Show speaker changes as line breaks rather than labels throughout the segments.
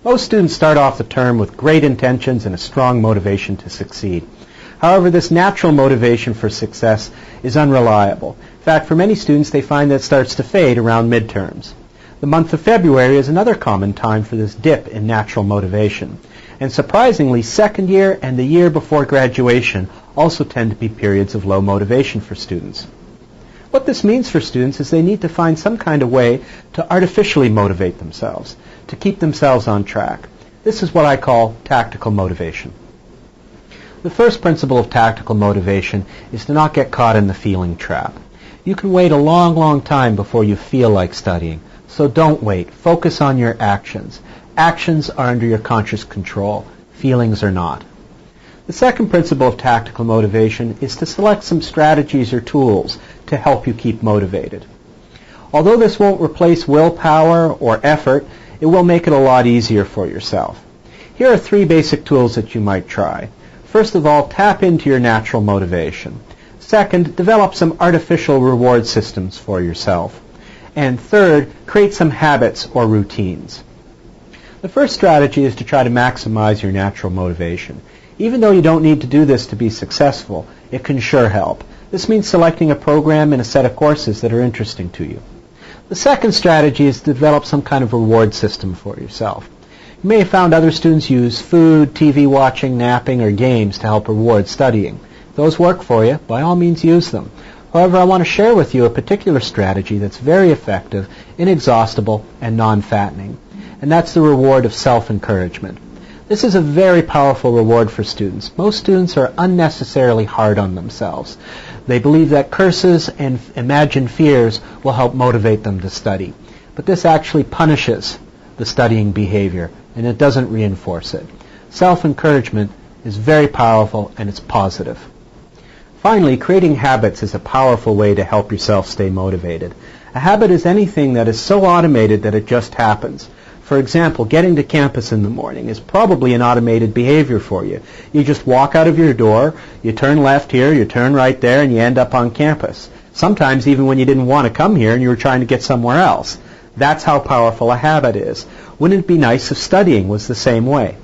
Most students start off the term with great intentions and a strong motivation to succeed. However, this natural motivation for success is unreliable. In fact, for many students, they find that it starts to fade around midterms. The month of February is another common time for this dip in natural motivation. And surprisingly, second year and the year before graduation also tend to be periods of low motivation for students. What this means for students is they need to find some kind of way to artificially motivate themselves, to keep themselves on track. This is what I call tactical motivation. The first principle of tactical motivation is to not get caught in the feeling trap. You can wait a long, long time before you feel like studying, so don't wait. Focus on your actions. Actions are under your conscious control. Feelings are not. The second principle of tactical motivation is to select some strategies or tools to help you keep motivated. Although this won't replace willpower or effort, it will make it a lot easier for yourself. Here are 3 basic tools that you might try. First of all, tap into your natural motivation. Second, develop some artificial reward systems for yourself. And third, create some habits or routines. The first strategy is to try to maximize your natural motivation. Even though you don't need to do this to be successful, it can sure help. This means selecting a program and a set of courses that are interesting to you. The second strategy is to develop some kind of reward system for yourself. You may have found other students use food, TV watching, napping, or games to help reward studying. If those work for you, by all means use them. However, I want to share with you a particular strategy that's very effective, inexhaustible, and non-fattening. And that's the reward of self-encouragement. This is a very powerful reward for students. Most students are unnecessarily hard on themselves. They believe that curses and imagined fears will help motivate them to study. But this actually punishes the studying behavior, and it doesn't reinforce it. Self-encouragement is very powerful, and it's positive. Finally, creating habits is a powerful way to help yourself stay motivated. A habit is anything that is so automated that it just happens. For example, getting to campus in the morning is probably an automated behavior for you. You just walk out of your door, you turn left here, you turn right there, and you end up on campus. Sometimes even when you didn't want to come here and you were trying to get somewhere else. That's how powerful a habit is. Wouldn't it be nice if studying was the same way?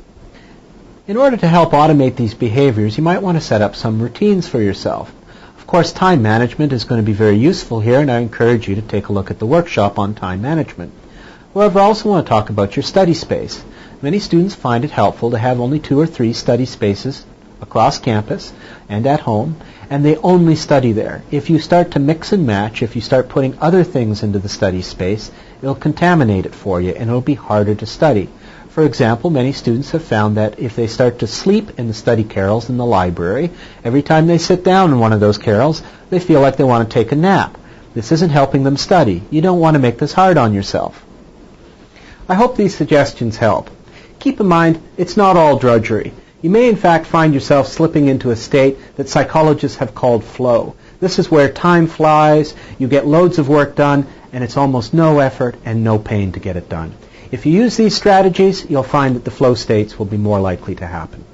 In order to help automate these behaviors, you might want to set up some routines for yourself. Of course, time management is going to be very useful here, and I encourage you to take a look at the workshop on time management. However, I also want to talk about your study space. Many students find it helpful to have only 2 or 3 study spaces across campus and at home, and they only study there. If you start to mix and match, if you start putting other things into the study space, it'll contaminate it for you, and it'll be harder to study. For example, many students have found that if they start to sleep in the study carrels in the library, every time they sit down in one of those carrels, they feel like they want to take a nap. This isn't helping them study. You don't want to make this hard on yourself. I hope these suggestions help. Keep in mind, it's not all drudgery. You may in fact find yourself slipping into a state that psychologists have called flow. This is where time flies, you get loads of work done, and it's almost no effort and no pain to get it done. If you use these strategies, you'll find that the flow states will be more likely to happen.